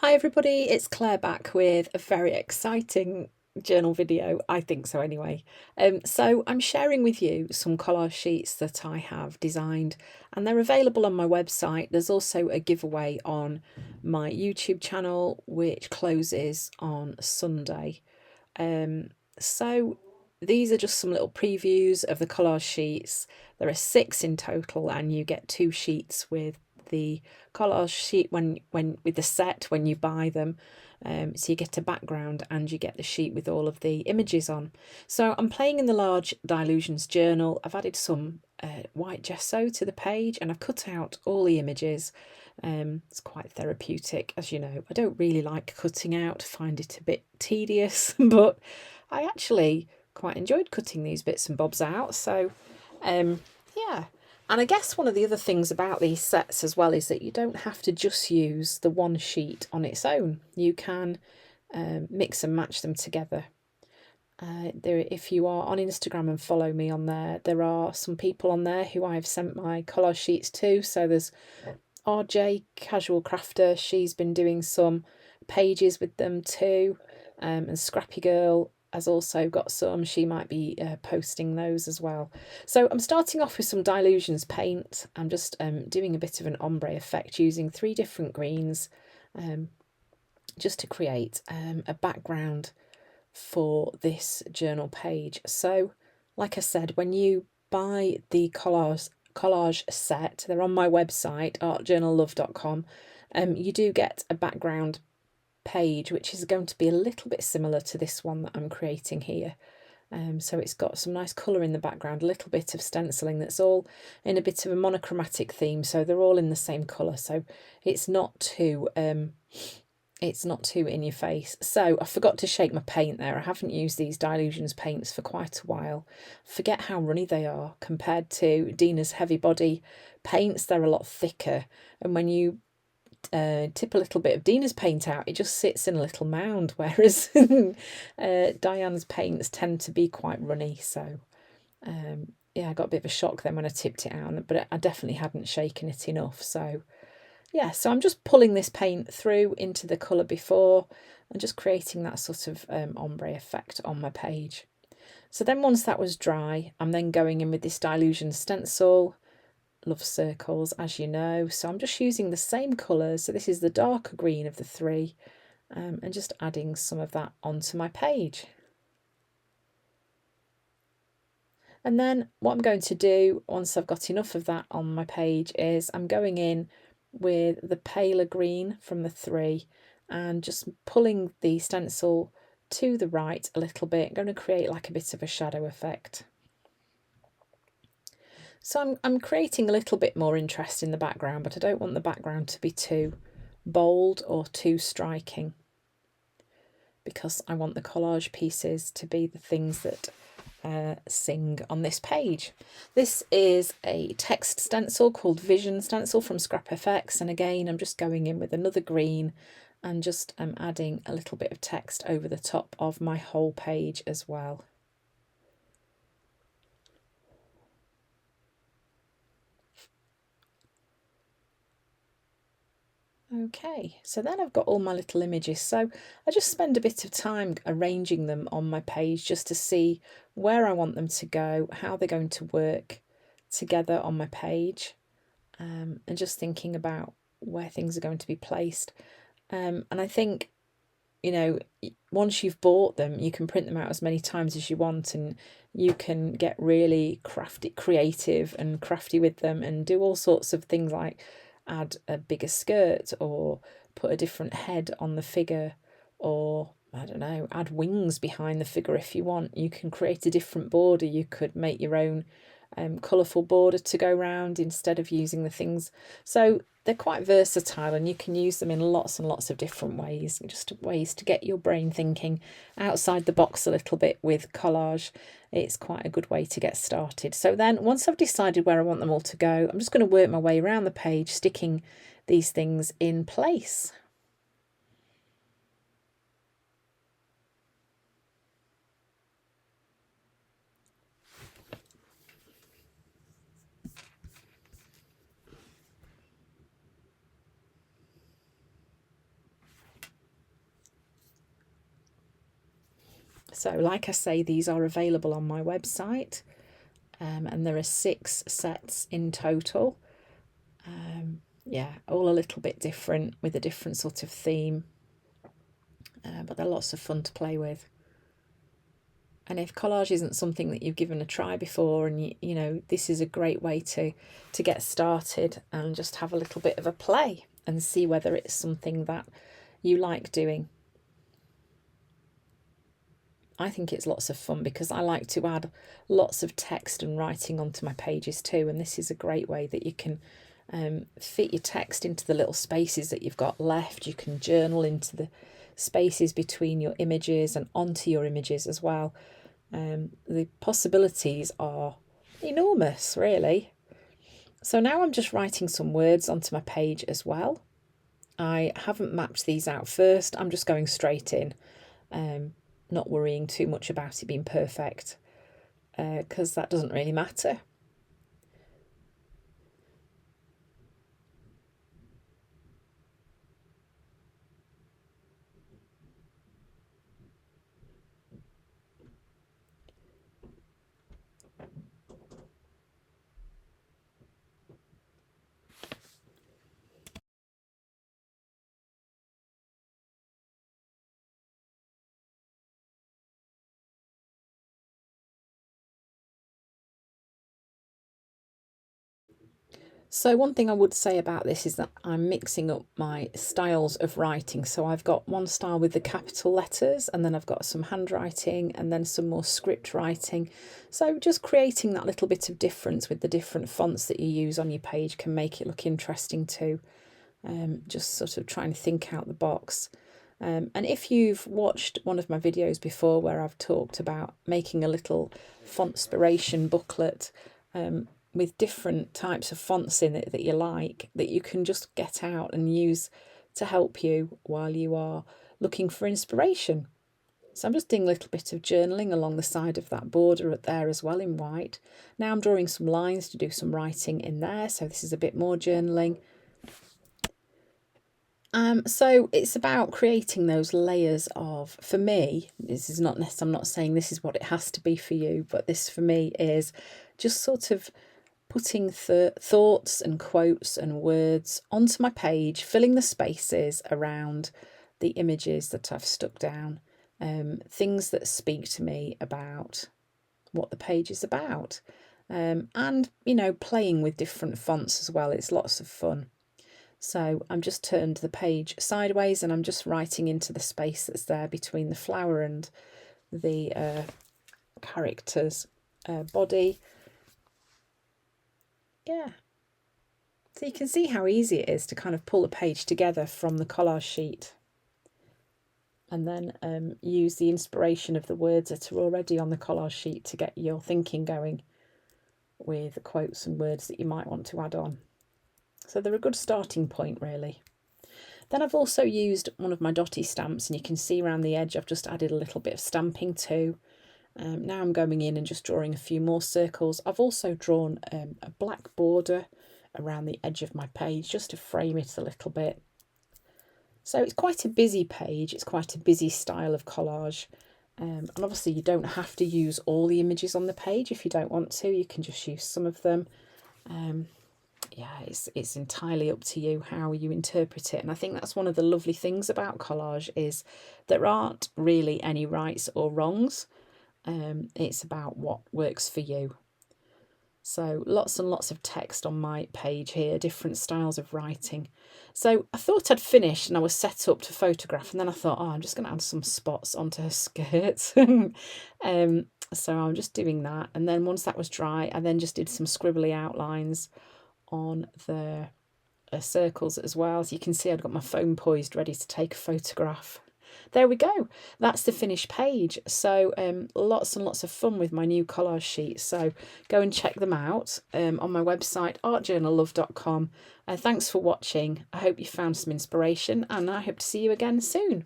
Hi everybody, it's Claire back with a very exciting journal video, I think so anyway. So I'm sharing with you some collage sheets that I have designed and they're available on my website. There's also a giveaway on my YouTube channel which closes on Sunday. So these are just some little previews of the collage sheets. There are 6 in total and you get 2 sheets with the collage sheet when with the set when you buy them. So you get a background and you get the sheet with all of the images on. So I'm playing in the large Dylusions journal. I've added some white gesso to the page and I've cut out all the images. It's quite therapeutic, as you know. I don't really like cutting out, find it a bit tedious, but I actually quite enjoyed cutting these bits and bobs out. So yeah. And I guess one of the other things about these sets as well is that you don't have to just use the one sheet on its own. You can mix and match them together. If you are on Instagram and follow me on there, there are some people on there who I've sent my collage sheets to. So there's RJ Casual Crafter, she's been doing some pages with them too. And Scrappy Girl has also got some. She might be posting those as well. So I'm starting off with some Dylusions paint. I'm just doing a bit of an ombre effect using 3 different greens just to create a background for this journal page. So like I said, when you buy the collage set, they're on my website artjournallove.com. You do get a background page which is going to be a little bit similar to this one that I'm creating here. So it's got some nice colour in the background, a little bit of stenciling that's all in a bit of a monochromatic theme, so they're all in the same colour, so it's not too in your face. So I forgot to shake my paint there. I haven't used these Dylusions paints for quite a while. Forget how runny they are compared to Dina's heavy body paints. They're a lot thicker, and when you tip a little bit of Dina's paint out, it just sits in a little mound, whereas Diane's paints tend to be quite runny. So yeah, I got a bit of a shock then when I tipped it out, but I definitely hadn't shaken it enough. So yeah, so I'm just pulling this paint through into the colour before and just creating that sort of ombre effect on my page. So then once that was dry, I'm then going in with this Dylusion stencil. Love circles, as you know, so I'm just using the same colours. So this is the darker green of the 3 and just adding some of that onto my page. And then what I'm going to do once I've got enough of that on my page is I'm going in with the paler green from the 3 and just pulling the stencil to the right a little bit. I'm going to create like a bit of a shadow effect. So I'm creating a little bit more interest in the background, but I don't want the background to be too bold or too striking because I want the collage pieces to be the things that sing on this page. This is a text stencil called Vision Stencil from Scrap FX, and again I'm just going in with another green and just adding a little bit of text over the top of my whole page as well. Okay, so then I've got all my little images, so I just spend a bit of time arranging them on my page just to see where I want them to go, how they're going to work together on my page, and just thinking about where things are going to be placed. And I think, you know, once you've bought them, you can print them out as many times as you want, and you can get really creative and crafty with them and do all sorts of things like add a bigger skirt or put a different head on the figure, or I don't know, add wings behind the figure if you want. You can create a different border. You could make your own colourful border to go round instead of using the things. So they're quite versatile and you can use them in lots and lots of different ways, just ways to get your brain thinking outside the box a little bit with collage. It's quite a good way to get started. So then once I've decided where I want them all to go, I'm just going to work my way around the page, sticking these things in place. So like I say, these are available on my website, and there are 6 sets in total. Yeah, all a little bit different with a different sort of theme, but they're lots of fun to play with. And if collage isn't something that you've given a try before, and you know, this is a great way to get started and just have a little bit of a play and see whether it's something that you like doing. I think it's lots of fun because I like to add lots of text and writing onto my pages too, and this is a great way that you can fit your text into the little spaces that you've got left. You can journal into the spaces between your images and onto your images as well. The possibilities are enormous, really. So now I'm just writing some words onto my page as well. I haven't mapped these out first, I'm just going straight in, not worrying too much about it being perfect, because that doesn't really matter. So one thing I would say about this is that I'm mixing up my styles of writing. So I've got one style with the capital letters, and then I've got some handwriting, and then some more script writing. So just creating that little bit of difference with the different fonts that you use on your page can make it look interesting too. Just sort of trying to think out the box. And if you've watched one of my videos before where I've talked about making a little font-spiration booklet, with different types of fonts in it that you like, that you can just get out and use to help you while you are looking for inspiration. So I'm just doing a little bit of journaling along the side of that border there as well in white. Now I'm drawing some lines to do some writing in there, so this is a bit more journaling. So it's about creating those layers of, for me, this is not necessarily, I'm not saying this is what it has to be for you, but this for me is just sort of putting thoughts and quotes and words onto my page, filling the spaces around the images that I've stuck down, things that speak to me about what the page is about, and, you know, playing with different fonts as well. It's lots of fun. So I'm just turned the page sideways and I'm just writing into the space that's there between the flower and the character's body. Yeah. So you can see how easy it is to kind of pull a page together from the collage sheet and then use the inspiration of the words that are already on the collage sheet to get your thinking going with quotes and words that you might want to add on. So they're a good starting point, really. Then I've also used one of my dotty stamps, and you can see around the edge I've just added a little bit of stamping too. Now I'm going in and just drawing a few more circles. I've also drawn a black border around the edge of my page just to frame it a little bit. So it's quite a busy page, it's quite a busy style of collage. And obviously you don't have to use all the images on the page if you don't want to, you can just use some of them. Yeah, it's entirely up to you how you interpret it. And I think that's one of the lovely things about collage is there aren't really any rights or wrongs. It's about what works for you. So lots and lots of text on my page here, different styles of writing. So I thought I'd finished and I was set up to photograph, and then I thought, oh, I'm just going to add some spots onto her skirt. So I'm just doing that. And then once that was dry, I then just did some scribbly outlines on the circles as well. So you can see I've got my phone poised ready to take a photograph. There we go, that's the finished page. So lots and lots of fun with my new collage sheets, so go and check them out on my website artjournallove.com. Thanks for watching. I hope you found some inspiration, and I hope to see you again soon.